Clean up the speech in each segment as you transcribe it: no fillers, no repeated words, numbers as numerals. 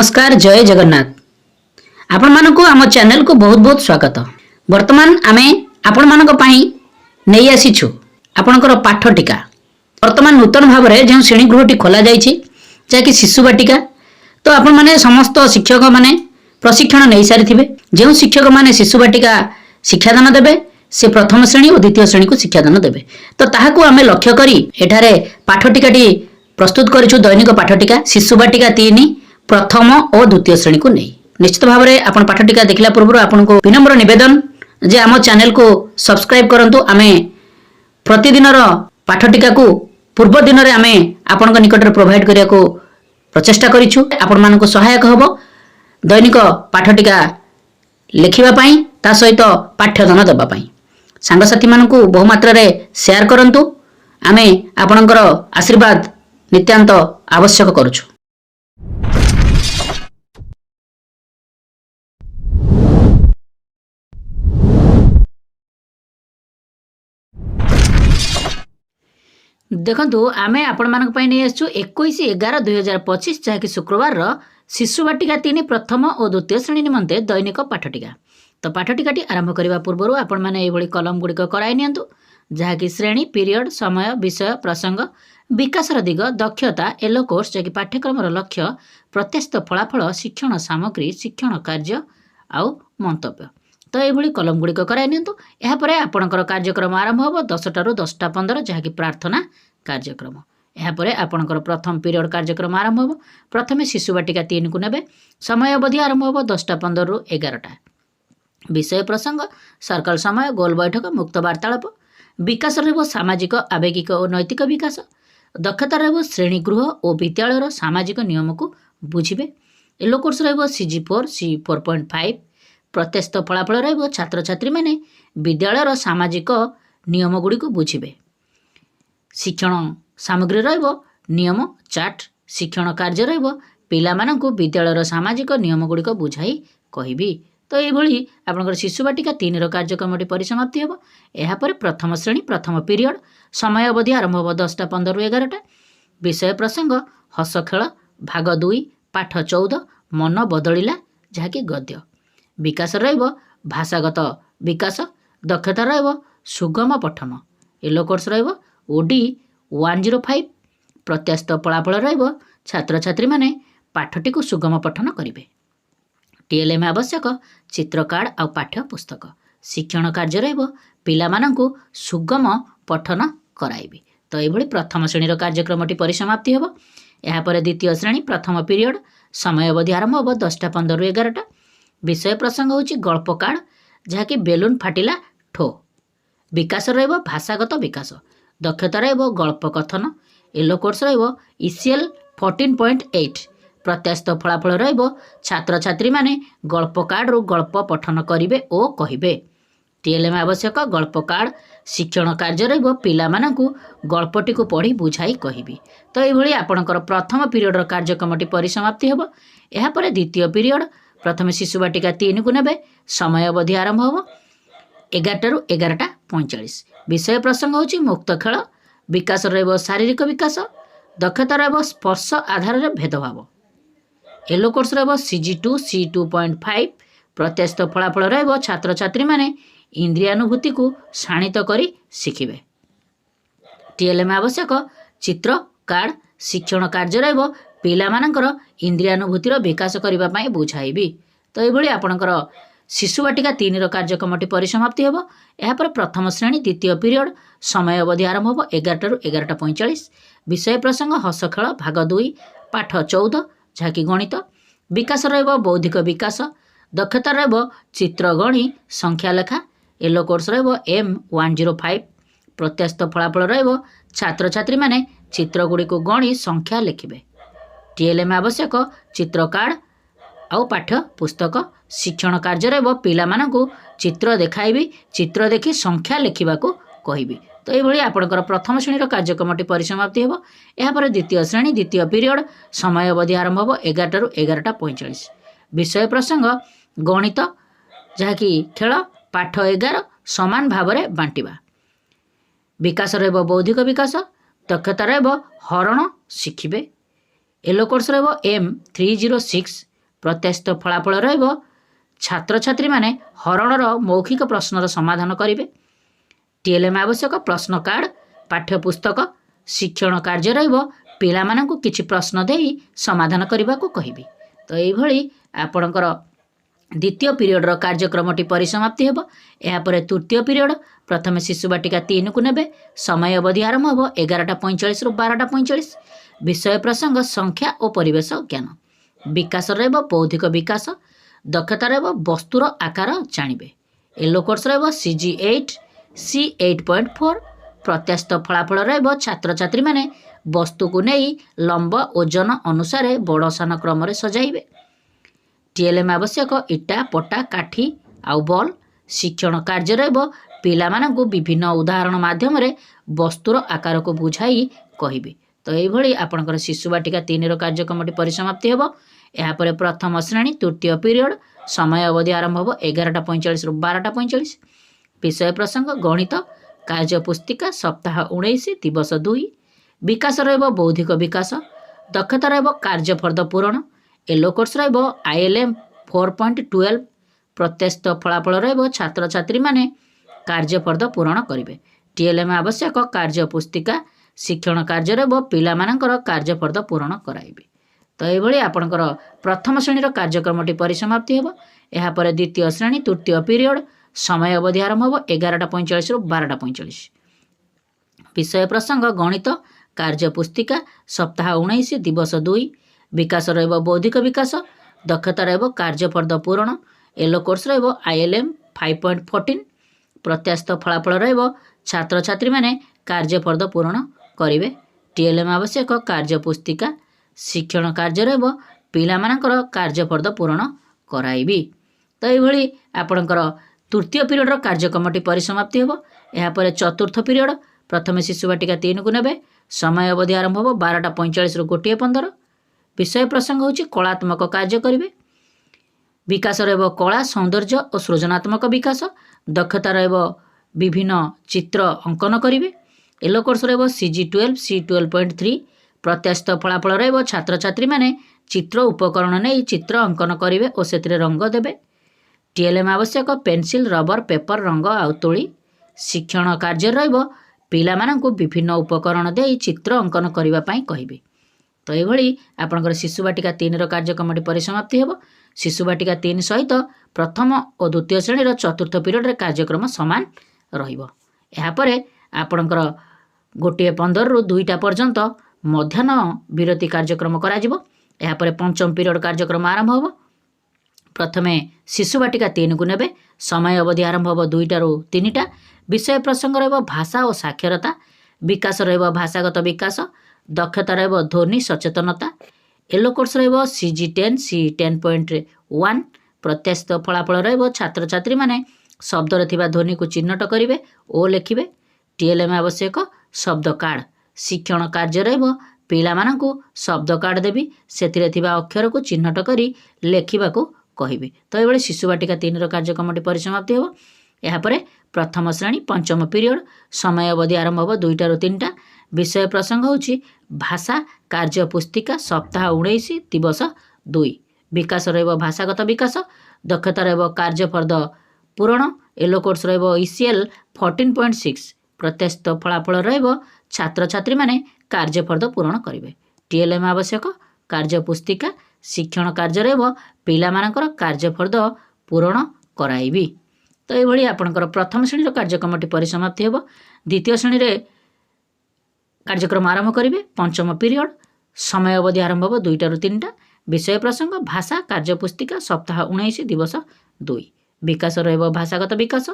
नमस्कार जय जगन्नाथ आपण मानक आम चैनल को बहुत बहुत स्वागत। वर्तमान आमे आपण मानक पई नहीं आसीछु आपणकर पाठ टीका। वर्तमान नूतन भाव में जो श्रेणी गृहटी खोल जाइए जहाँकि शिशु बाटिका तो आपण माने समस्त शिक्षक माने प्रशिक्षण नहीं सारी थे। जो शिक्षक माने शिशु बाटिका शिक्षादान देवे से प्रथम श्रेणी और द्वितीय श्रेणी को शिक्षादान देवे तो ताहाकू आमे लक्ष्य करी एठारे पाठ टीकाटी प्रस्तुत करिछु। दैनिक पाठ टीका शिशु बाटिका 3 प्रथम और द्वितीय श्रेणी को नहीं। निश्चित भाव में आपण पाठ टीका देखला पूर्व आपको विनम्र निवेदन जे आम चैनल को सब्सक्राइब करंतु। आमे प्रतिदिन पाठ टीका को पूर्व दिन में आमे आपण निकट प्रोवाइड करिया को प्रचेष्टा करिछु। आपण मानको सहायक हबो दैनिक पाठ टीका लिखिबा पई ता सहित पाठ्यदान देबा पई। सांगसाथी मानको बहु मात्रा रे शेयर करंतु। आमे आपणकर आशीर्वाद नित्यांत आवश्यक करूछु। देखंतु आमे आपण मानक पई नै आछु 21/11/2025 जहाँकि शुक्रवार शिशु बाटिका 3 प्रथम और द्वितीय श्रेणी निमंते दैनिक पाठ टीका। तो पाठ टीकाटी आरंभ करने पूर्व आपण माने एभली कलम गुड़िक कराई नियंतु जहाँकि श्रेणी पीरियड समय विषय प्रसंग विकासर दिग दक्षता येलो कोर्स जहाँकि पाठ्यक्रम लक्ष्य प्रत्याशित फलाफल शिक्षण सामग्री शिक्षण कार्य आउ मंतव्य। तो ये कलम गुड़िक कराई नियंतु। यापर आपणकर कार्यक्रम आरंभ हो 10टारू 10:15 जहाँकि प्रार्थना कार्यक्रम। यापर आपणकर प्रथम पीरियड कार्यक्रम आरंभ हो। प्रथम शिशु बाटिका 3 को नेबे समय अवधि आरंभ हो 10:15 ରୁ 11टा। विषय प्रसंग सर्कल समय गोल बैठक मुक्त वार्तालाप विकास रहिबो सामाजिक आवेगिक और नैतिक विकास दक्षता रहिबो श्रेणी गृह और विद्यालय सामाजिक नियम को बुझिबे। येलो कोर्स रहिबो CG4 C4.5 प्रत्याशित फलाफल रहिबो छात्र छात्री माने विद्यालय सामाजिक नियम गुड़ी को बुझिबे। शिक्षण सामग्री रहिबो नियम चार्ट शिक्षण कार्य रहिबो पिला मानकु विद्यालय सामाजिक नियम गुड़ी को बुझाई कहिबी। तो ये आपनकर शिशु बाटिका 3 कार्यक्रम परिसमाप्ति हेबो। यापर प्रथम श्रेणी प्रथम पीरियड समय अवधि आरंभ हो 10:15 ରୁ 11टा। विषय प्रसंग हस खेल भाग 2 पाठ 14 मन बदलिला जहाँकि गद्य। विकास रहिबो भाषागत विकास दक्षता रहिबो सुगम पठन। येलो कोर्स रहिबो OD 105 प्रत्याशित फलाफल रहिबो छात्र छात्री माने पाठटी को सुगम पठन करिवे। TLM आवश्यक चित्र कार्ड आ पाठ्य पुस्तक शिक्षण कार्य रहिबो पिला मानंकु सुगम पठन कराइबे। तो ये प्रथम श्रेणी कार्यक्रमटी परिसमाप्ति हेबो। यापर द्वितीय श्रेणी प्रथम पीरियड समय अवधि आरंभ हो 10:15 ରୁ 11टा। विषय प्रसंग होची गल्प कार्ड जहाँकि बेलून फाटिला ठो। विकास रहिबो भाषागत विकास दक्षता रहिबो गल्प कथन। येलो कोर्स रहिबो ECL 14.8 प्रत्याशित फलाफल रहिबो छात्र छात्री माने गल्प कार्ड रु गल्प पठन करिवे ओ कहिबे। TLM आवश्यक गल्प कार्ड शिक्षण कार्य रहिबो पिला मानकु गल्पटी को पढ़ी बुझाई कहिबी। तो ये आपणकर प्रथम पीरियड कार्यक्रमटी परिसमाप्ति हेबो। यापर द्वितीय पीरियड प्रथम शिशु बाटिका 3 को नेबे समय अवधि आरंभ हो 11ଟାରୁ 11:45। विषय प्रसंग होची मुक्त खेल विकास रहिबो शारीरिक विकास दक्षता रहिबो स्पर्श आधार रे भेदभाव। येलो कोर्स रहिबो CG2 C2.5 प्रत्याशित फलाफल रहिबो छात्र छात्री माने इंद्रियानुभूति को शाणित करी शिखिबे। TLM आवश्यक चित्र कार्ड शिक्षण कार्य रहिबो पिला मानकर इंद्रियानुभूतिर विकास करिबा पई बुझाइबी। तो ये आपणकर शिशु बाटिका 3 कार्यक्रमटी परिसमाप्ति हेबो। यापर प्रथम श्रेणी द्वितीय पीरियड समय अवधि आरंभ हो 11ଟାରୁ 11:45। विषय प्रसंग हस खेल भाग 2 पाठ 14 जहाँकि गणित विकास रहिबो बौद्धिक विकास दक्षता रहिबो चित्र गणी संख्या लेखा। येलो कोर्स रहिबो M105 प्रत्याशित फलाफल रहिबो छात्र छात्री माने चित्र गुड़ी को गणी संख्या लिखिबे। TLM आवश्यक चित्र कार्ड आउ पाठ्य पुस्तक शिक्षण कार्य रहिबो पिला मानकु चित्र देखाइबी चित्र देखि संख्या लिखिबा को कहिबी। तो ये आपणकर प्रथम श्रेणी कार्यक्रमटी परिसमाप्ति हेबो। यापर द्वितीय श्रेणी द्वितीय पीरियड समय अवधि आरंभ हो 11ଟାରୁ 11:45। विषय प्रसंग गणित जहाँकि खेल पाठ 11 समान भाव में बांटिबा। विकास रहिबो बौद्धिक विकास दक्षता रहिबो हरण शिखिबे। येलो कोर्स रहिबो M306 प्रत्याशित फलाफल रहिब छात्र छात्री माने हरणर मौखिक प्रश्नर समाधान करेंगे। टीएलएम आवश्यक प्रश्न कार्ड पाठ्यपुस्तक शिक्षण कार्य रहिब पिलामानंकु किछि प्रश्न देई समाधान करने को कहबी। तो यही आपणकर द्वितीय पीरियडर कार्यक्रमटी परिसमाप्ति हेब। यापर तृतीय पीरियड प्रथम शिशु बाटिका 3 को नेबे। समय अवधि आरंभ हेब 11:45 रु 12:45। विषय प्रसंग संख्या और परिवेश ज्ञान। विकास रहिब बौद्धिक विकास। दक्षता रहिब वस्तुर आकार जानिबे। येलो कोर्स रहिब CG8 C8.4। प्रत्याशित फलाफल रहिब छात्र छात्री माने वस्तु को नहीं लंब ओजन अनुसार बड़ सान क्रम सजाइबे। टीएलएम आवश्यक इटा पटा काठी आउ बॉल। शिक्षण कार्य रहिब पिलामानंकु विभिन्न उदाहरण माध्यम वस्तुर आकार को बुझाई कहबे। तो यही आपणकर शिशु बाटिका 3 कार्यक्रमटी परिसमाप्ति हेब। यापर प्रथम श्रेणी तृतीय पीरियड समय अवधि आरंभ हेब 11:45 रु 12:45। विषय प्रसंग गणित कार्य पुस्तिका सप्ताह 19 दिवस 2। विकास रहिब बौद्धिक विकास। दक्षता रहिब कार्यफर्द पूरण। येलो कोर्स रहिब ILM 4.12। प्रत्याशित फलाफल रहिब छात्र छात्री माने कार्यफर्द पूरण करेंगे। टीएलएम आवश्यक कार्य पुस्तिका शिक्षण कार्य रहिब पिलामानंकर कार्यफर्द पूरण कराइबे। तो यही आपणकर प्रथम श्रेणीर कार्यक्रमटी परिसमाप्ति हेब। यापर द्वितीय श्रेणी तृतीय पीरियड समय अवधि आरंभ हेब 11:45 रु 12:45। विषय प्रसंग गणित कार्य पुस्तिका सप्ताह 19 दिवस 2। विकास रहिब बौद्धिक विकास। दक्षता रहिब कार्यफर्द पूरण। येलो कोर्स रहिब ILM 5.14। प्रत्याशित फलाफल रहिब छात्र छात्री माने कार्यफर्द पूरण करेंगे। टीएलएम आवश्यक कार्य पुस्तिका शिक्षण कार्य रहिब पिलामानंकर कार्यफर्द पूरण कराइबी। तो यही आपणकर तृतीय पीरियडर कार्यक्रमटी परिसमाप्ति हेब। यापर चतुर्थ पीरियड प्रथम शिशु बाटिका 3 को नेबे। समय अवधि आरंभ हेब 12:45 रु 1:15। विषय प्रसंग होछि कलात्मक कार्य करेंगे। विकास रहिब कला सौंदर्य और सृजनात्मक विकास। दक्षता रहिब विभिन्न चित्र अंकन करेंगे। येलो कोर्स रहिब CG12 C12.3। प्रत्याशित फलाफल रहिब छात्र छात्री माने चित्र उपकरण नहीं चित्र अंकन करेंगे और से रंग देवे। टीएलएम आवश्यक पेंसिल रबर पेपर रंग आउ तुली। शिक्षण कार्य रहिब पिलामानंकु विभिन्न उपकरण दे चित्र अंकन करने कहबे। तो यही आपणकर शिशु बाटिका 3 कार्यक्रमटी परिसमाप्ति हेब। शिशु बाटिका 3 सहित प्रथम और द्वितीय श्रेणीर चतुर्थ पीरियड कार्यक्रम सामान रहिब। यापर आपणकर 1:15 रु 2टा पर्यंत मध्याह्न विरति कार्यक्रम कराजिबो। यापर पंचम पीरियड कार्यक्रम आरंभ हेब। प्रथमे शिशु बाटिका 3 को नेबे। समय अवधि आरंभ हेब 2टा रु 3टा। विषय प्रसंग रहिब भाषा और साक्षरता। विकास रहिब भाषागत विकास। दक्षता रहिब ध्वनि सचेतनता। येलो कोर्स रहिब CG10 C10.1। प्रत्याशित फलाफल रहिब छात्र छात्री माने शब्दर थिबा ध्वनि को चिन्हट करेंगे और लिखिबे। टीएलएम आवश्यक शब्द कार्ड। शिक्षण कार्य रहिब पिलामानंकु शब्द कार्ड देवी सेथिरे थिबा अक्षर को चिन्हट करी लेखिबा को कहबे। तो ये शिशु बाटिका 3 कार्यक्रमटी परिसमाप्ति हेब। यापर प्रथम श्रेणी पंचम पीरियड समय अवधि आरंभ हेब 2टा रु 3टा। विषय प्रसंग होछि भाषा कार्य पुस्तिका सप्ताह 19 दिवस 2। विकास रहिब भाषागत विकास। दक्षता रहिब कार्यफर्द पूरण। येलो कोर्स रहिब ECL 14.6। प्रत्याशित फलाफल रहिब छात्र छात्री माने कार्यफर्द पूरण करेंगे। टीएलएम आवश्यक कार्य पुस्तिका शिक्षण कार्य रहिब पिलामानंकर कार्यफर्द पूरण कराइबी। तो यही आपणकर प्रथम श्रेणीर कार्यक्रमटी परिसमाप्ति हेब। द्वितीय श्रेणी रे कार्यक्रम आरंभ करेंगे। पंचम पीरियड समय अवधि आरंभ हेब 2टा रु 3टा। विषय प्रसंग भाषा कार्य पुस्तिका सप्ताह 19 दिवस 2। विकास रहिब भाषागत विकास।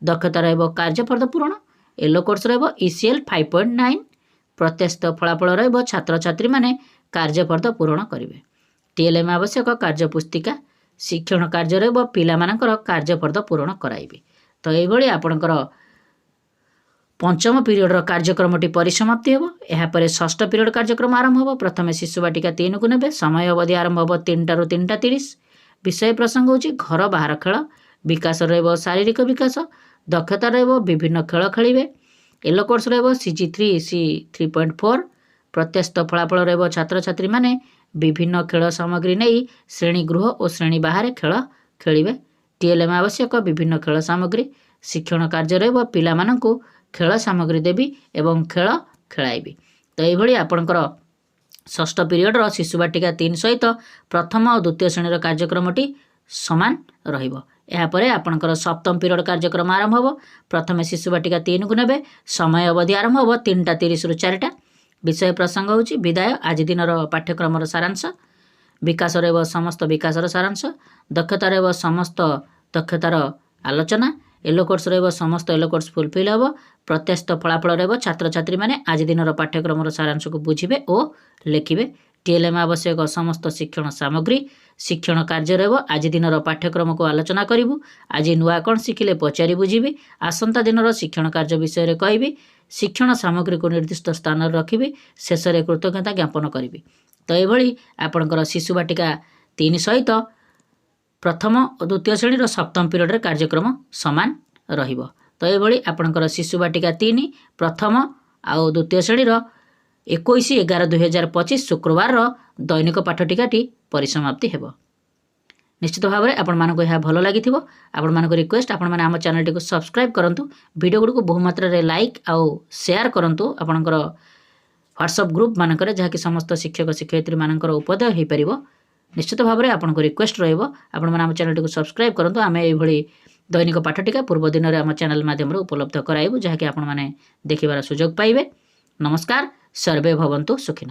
दक्षता रहिब कार्यफर्द पूरण। येलो कोर्स रहिब ECL 5.9। प्रत्याशित फलाफल रहिब छात्र छात्री माने कार्यफर्द पूरण करेंगे। टीएलएम आवश्यक कार्य पुस्तिका शिक्षण कार्य रहिब पिलामानंकर कार्यफर्द पूरण कराइबे। तो यही आपणकर पंचम पीरियडर कार्यक्रमटी परिसमाप्ति हेब। यापर षष्ठ पीरियड कार्यक्रम आरंभ हेब। प्रथमे शिशु बाटिका 3 को नेबे। समय अवधि आरंभ हेब 3टा रु 3:30। विषय प्रसंग होछि घर बाहर खेल। विकास रहिब शारीरिक विकास। दक्षता रहिब विभिन्न खेल खेलिबे। येलो कोर्स रहिब CG3 C3.4। प्रत्याशित फलाफल रहिब छात्र छात्री माने विभिन्न खेल सामग्री नहीं श्रेणी गृह और श्रेणी बाहर खेल खेलिबे। टीएलएम आवश्यक विभिन्न खेल सामग्री शिक्षण कार्य रहिबो पिला माननकु खेल सामग्री देबी एवं खेल खेलाइबी। तो यही आपणकर षष्ठ पीरियडर शिशु बाटिका 3 सहित प्रथम और द्वितीय श्रेणी कार्यक्रमटी समान रहिबो। यापर आपणकर सप्तम पीरियड कार्यक्रम आरंभ हो। प्रथम शिशु बाटिका 3 को नेबे। समय अवधि आरंभ हो 3:30 रु 4टा। विषय प्रसंग होची विदाय आज दिन पाठ्यक्रम सारांश। विकास रहिबो समस्त विकासर सारांश। दक्षता रहिबो समस्त दक्षतार आलोचना। येलो कोर्स रहिबो समस्त येलो कोर्स फुलफिल हेबो। प्रत्याशित फलाफल रहिबो छात्र छात्री माने आज दिन पाठ्यक्रम सारांश को बुझिबे और लेखिबे। टीएलएम आवश्यक समस्त शिक्षण सामग्री शिक्षण कार्य रहिबो आज दिन पाठ्यक्रम को आलोचना करिबु। आज नुआ कोन शिखिले पचारि बुझिबी। आसंता दिन शिक्षण कार्य विषय रे कहबी। शिक्षण सामग्री को निर्दिष्ट स्थान रखिबी। शेष रे कृतज्ञता ज्ञापन करिबी। तो एभली आपणकर शिशु बाटिका 3 सहित प्रथम और द्वितीय श्रेणी सप्तम पीरियड कार्यक्रम समान रहिबो। तो एभली आपणकर शिशु बाटिका 3 प्रथम आउ द्वितीय श्रेणी 21/11/2025 शुक्रवार दैनिक पाठटिकाटी परिसमाप्ति हेबो। निश्चित भाव में आपण मानको यह भल लगी आपण मानको रिक्वेस्ट आपण माने आम चैनल टी को सब्सक्राइब करंतु। वीडियो गुडी को बहुमात्रा रे लाइक आउ शेयर करंतु आपणकर व्हाट्सएप ग्रुप मानकर जहाँ कि समस्त शिक्षक शिक्षयित्री मानकर उपदेय हो पार। निश्चित भाव में आपको रिक्वेस्ट रहिबो आपण माने आम चैनल टी को सब्सक्राइब करंतु। आमे एभली दैनिक पाठटिका पूर्व दिन में आम चैनल माध्यम उपलब्ध कराइबु जहाँ कि आपण माने देखिबार सुजोग पाइबे। नमस्कार। सर्वे भवन्तु सुखिनः।